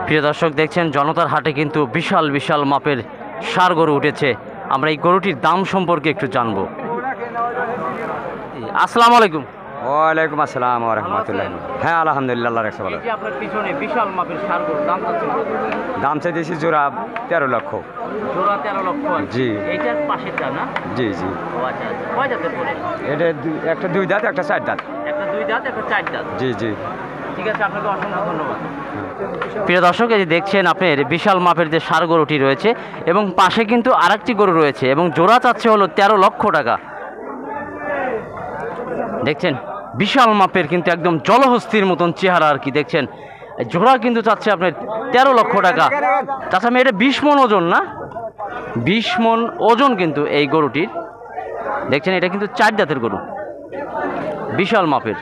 প্রিয় দর্শক, দেখছেন জনতার হাটে কিন্তু বিশাল বিশাল মাপের ষাঁড় গরু উঠেছে। আমরা এই গরুটির দাম সম্পর্কে একটু জানবো। আসসালামু আলাইকুম। ওয়ালাইকুম আসসালাম ওয়া রাহমাতুল্লাহ। হ্যাঁ আলহামদুলিল্লাহ, আল্লাহ রাখছে ভালো। এই যে আপনার পিছনে বিশাল মাপের ষাঁড় গরু দাম চাচ্ছেন কত? দাম চাইতেছি জোড়া 13 লক্ষ। জোড়া 13 লক্ষ? জি। এইটার পাশেরটা না? জি জি। ও আচ্ছা আচ্ছা। কয় দাঁতের পরে? এটা একটা 2 দাঁত, একটা 4 দাঁত। একটা 2 দাঁত, একটা 4 দাঁত। জি জি। ঠিক আছে, আপনাকে অসংখ্য ধন্যবাদ। প্রিয় দর্শক, এই যে দেখছেন আপনার বিশাল মাপের যে ষাঁড় গরুটি রয়েছে এবং পাশে কিন্তু আরেকটি গরু রয়েছে এবং জোড়া চাচ্ছে হলো 13 লক্ষ টাকা। দেখছেন বিশাল মাপের কিন্তু একদম জলহস্তির মতন চেহারা আর কি। দেখছেন জোড়া কিন্তু চাচ্ছে আপনার 13 লক্ষ টাকা। চাচা আমি এটা 20 মণ ওজন না? 20 মণ ওজন কিন্তু এই গরুটির। দেখছেন এটা কিন্তু 4 দাঁতের গরু, বিশাল মাপের,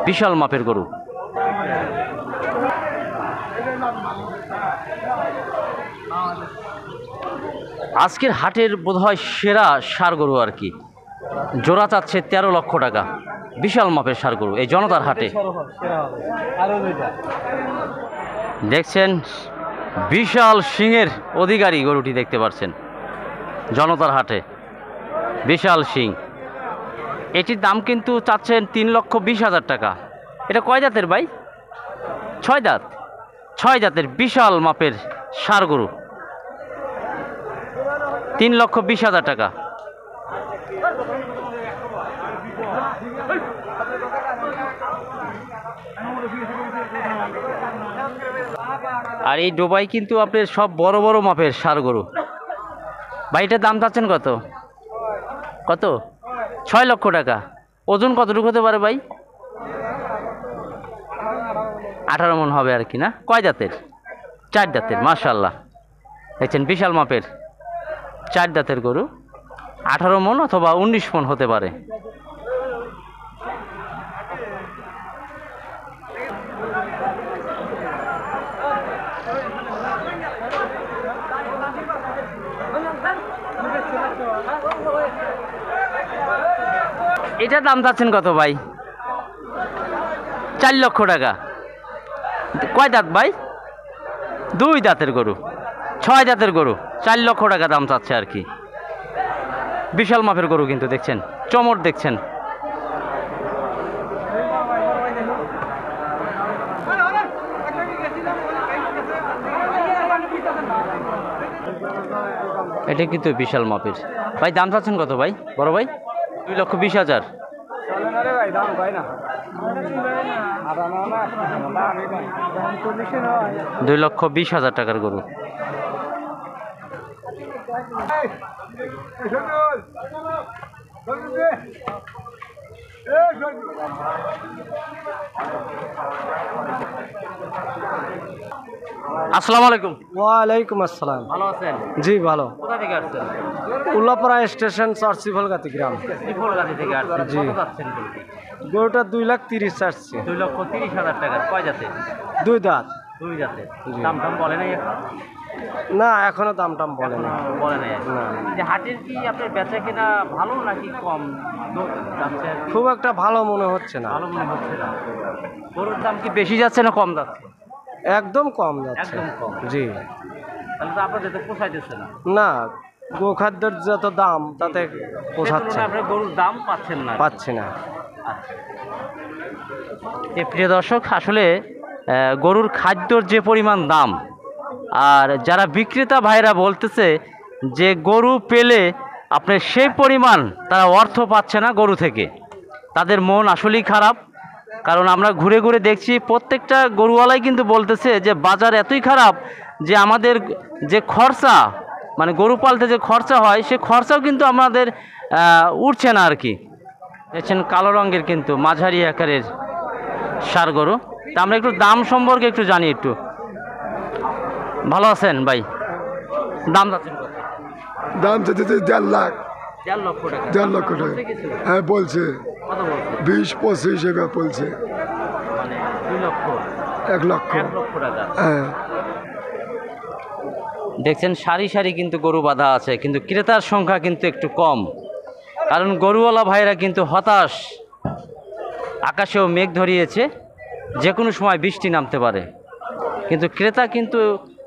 বিশাল মাপের গরু। আজকের হাটের বোধহয় সেরা ষাঁড় গরু আর কি। জোড়া চাচ্ছে 13 লক্ষ টাকা, বিশাল মাপের ষাঁড় গরু এই জনতার হাটে। দেখছেন বিশাল শিংয়ের অধিকারী গরুটি দেখতে পাচ্ছেন জনতার হাটে, বিশাল শিং। এটির দাম কিন্তু চাচ্ছেন 3,20,000 টাকা। এটা কয় দাঁতের ভাই? 6 দাঁত। 6 দাঁতের বিশাল মাপের ষাঁড় গরু, 3,20,000 টাকা। আর এই ডোবাই কিন্তু আপনার সব বড় বড় মাপের ষাঁড় গরু। ভাই এটার দাম চাচ্ছেন কত? কত? 6 লক্ষ টাকা। ওজন কতটুকু হতে পারে ভাই? 18 মণ হবে আর কি না? কয় দাঁতের? 4 দাঁতের। মাশাআল্লাহ, দেখছেন বিশাল মাপের 4 দাঁতের গরু, 18 মণ অথবা 19 মণ হতে পারে। এটার দাম চাচ্ছেন কত ভাই? 4 লক্ষ টাকা। কয় দাঁত ভাই? 2 দাঁতের গরু, 6 দাঁতের গরু, 4 লক্ষ টাকা দাম চাচ্ছে আর কি। বিশাল মাপের গরু কিন্তু দেখছেন, চমট দেখছেন। এটা কিন্তু বিশাল মাপের। ভাই দাম চাচ্ছেন কত ভাই? বড় ভাই 2,20,000। 2,20,000 টাকার গরু। আসসালামু আলাইকুম। ওয়ালাইকুম আসসালাম। ভালো আছেন? জি ভালো। কোথা থেকে আসছেন? উল্লাপাড়া স্টেশন, চরচিফলগাতি গ্রাম। ত্রিফলগাতি থেকে আসছেন। জি। কত যাচ্ছেন গরুটি? গরুটা 2,30,000 চাচ্ছে। 2,30,000 টাকার। কয় জাতের? 2 দাঁত। 2 জাতের। জি। দাম টাম বলে নাই এখন? না এখনো দাম টাম বলে না। বলে নাই এখন। না। যে হাটের কি আপনার বেচা কেনা ভালো নাকি কম যাচ্ছে? খুব একটা ভালো মনে হচ্ছে না। ভালো মনে হচ্ছে না। গরুর দাম কি বেশি যাচ্ছে না কম যাচ্ছে? একদম কম যাচ্ছে। একদম কম। জি। তাহলে তো আপনাদের তো পোষাইতেছে না। না, গোখাদ্যের যত দাম তাতে পোষাচ্ছে সে তুলনায় আপনার গরুর দাম পাচ্ছেন না। পাচ্ছি না। প্রিয় দর্শক, আসলে গরুর খাদ্যর যে পরিমাণ দাম, আর যারা বিক্রেতা ভাইরা বলতেছে যে গরু পেলে আপনার সেই পরিমাণ তারা অর্থ পাচ্ছে না গরু থেকে, তাদের মন আসলেই খারাপ। কারণ আমরা ঘুরে ঘুরে দেখছি প্রত্যেকটা গরুওয়ালাই কিন্তু বলতেছে যে বাজার এতই খারাপ যে আমাদের যে খরচা, মানে গরু পালতে যে খরচা হয় সে খরচাও কিন্তু আমাদের উঠছে না আর কি। দেখছেন কালো রঙের কিন্তু মাঝারি আকারের ষাঁড় গরু। তা আমরা একটু দাম সম্পর্কে একটু জানি একটু। ভালো আছেন ভাই? দাম যাচ্ছেন কত? দাম চাইতে 1.5 লাখ। 1.5 লক্ষ টাকা। 1.5 লক্ষ টাকা। হ্যাঁ বলছে, কত বলছে? 20-25 এবার বলছে। মানে 2 লক্ষ। 1 লক্ষ। 1 লক্ষ টাকা। হ্যাঁ। দেখছেন সারি সারি কিন্তু গরু বাঁধা আছে, কিন্তু ক্রেতার সংখ্যা কিন্তু একটু কম। কারণ গরুওয়ালা ভাইরা কিন্তু হতাশ, আকাশেও মেঘ ধরিয়েছে, যে কোনো সময় বৃষ্টি নামতে পারে। কিন্তু ক্রেতা কিন্তু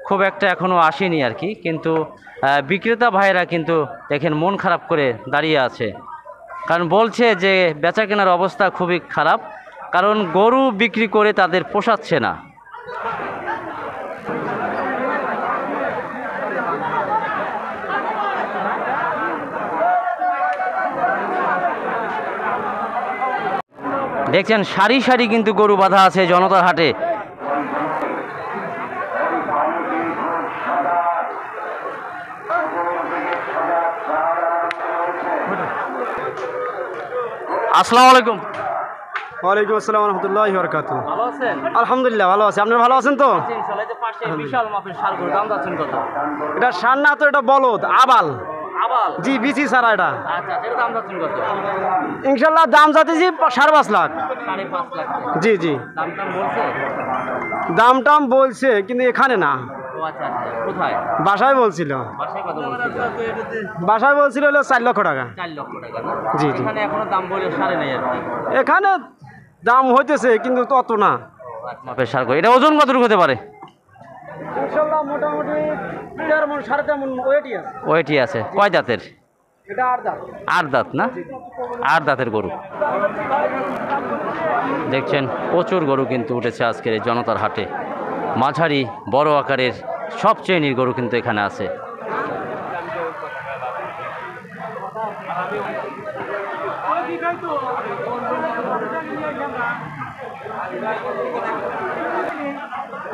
খুব একটা এখনও আসেনি আর কি। কিন্তু বিক্রেতা ভাইরা কিন্তু দেখেন মন খারাপ করে দাঁড়িয়ে আছে, কারণ বলছে যে বেচা কেনার অবস্থা খুবই খারাপ, কারণ গরু বিক্রি করে তাদের পোষাচ্ছে না। দেখছেন সারি সারি কিন্তু গরু বাঁধা আছে জনতার হাটে। আসসালামু আলাইকুম। ওয়ালাইকুম আসসালাম রহমতুল্লাহ বরকাত। ভালো আছেন? আলহামদুলিল্লাহ ভালো আছি, আপনারা ভালো আছেন তো? বিশাল মাপের ষাঁড় গরু, দাম যাচ্ছেন কত? এটা সার না তো, এটা বলদ আবাল। আবাল? জি বিচি ছাড়া এটা। আচ্ছা, এর দাম যাচ্ছেন কত? ইনশাল্লাহ দাম যাতেছি 5.5 লাখ। 5.5 লাখ? জি জি, দাম টাম বলছে? দাম টাম বলছে কিন্তু এখানে না, ও আচ্ছা আচ্ছা, কোথায়? বাসায় বলছিল। বাসায় কত বলছিল? বাসায় বলছিল হলো 4 লক্ষ টাকা। 4 লক্ষ টাকা না? জি জি, এখানে এখনো দাম বলে সারে নাই আর কি। এখানে দাম হইতেছে কিন্তু তত না। মাপের ষাঁড় গরু, এটা ওজন কতটুকু হতে পারে? ইনশাল্লাহ মোটামুটি 3 মণ 3.5 মণ ওয়েটই আছে। ওইটি আছে। কয় দাঁতের? এটা 8 দাঁত। 8 দাঁত না? 8 দাঁতের গরু। দেখছেন প্রচুর গরু কিন্তু উঠেছে আজকের এই জনতার হাটে। মাঝারি বড় আকারের সব শ্রেণীর গরু কিন্তু এখানে আছে।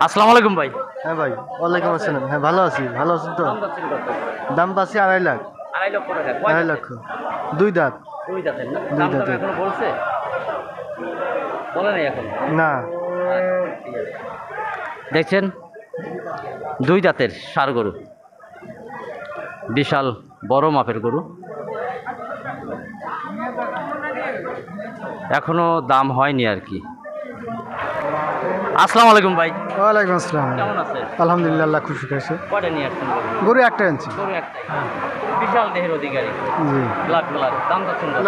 আসসালামু আলাইকুম ভাই। হ্যাঁ ভাই, ওয়ালাইকুম আসসালাম। হ্যাঁ ভালো আছি, ভালো আছেন তো? দাম পাচ্ছি 2.5 লাখ। 2.5 লক্ষ টাকা? 2.5 লক্ষ, 2 দাঁত। 2 দাঁতের না? দুই দাম টাম দাঁতের। এখনো বলছে? বলে নাই এখন? না, দেখছেন 2 দাঁতের ষাঁড় গরু, বিশাল বড় মাপের গরু। এখনো দাম হয়নি আর কি। আসসালামু আলাইকুম ভাই। ওয়ালাইকুম আসসালাম। কেমন আছেন? আলহামদুলিল্লাহ, আল্লাহ খুশি করেছে। কয়টা নিয়ে আসছেন গরু? গরু একটা আনছি। গরু একটাই? বিশাল দেহের অধিকারী, জি, ব্ল্যাক কালার। দাম যাচ্ছেন কত?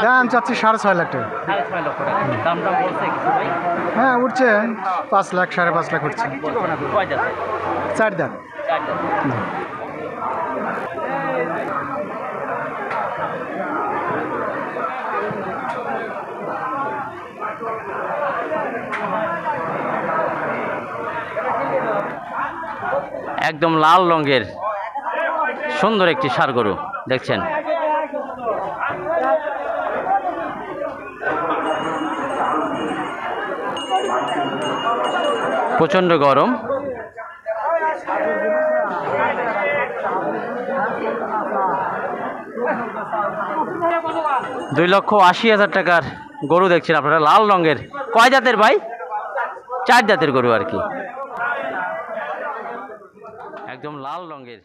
দাম চাচ্ছি 6.5 লাখ টাকা। 6.5 লক্ষ টাকা। দাম টাম বলছে কিছু ভাই? হ্যাঁ উঠছে 5 লাখ, 5.5 লাখ উঠছে। কয় দাঁতের? 4 দাঁত। 4 দাঁত। একদম লাল রঙের সুন্দর একটি ষাঁড় গরু দেখছেন। প্রচণ্ড গরম। 2,80,000 টাকার গরু দেখছেন আপনারা, লাল রঙের। কয় জাতের ভাই? 4 জাতের গরু আর কি, একদম লাল রঙের।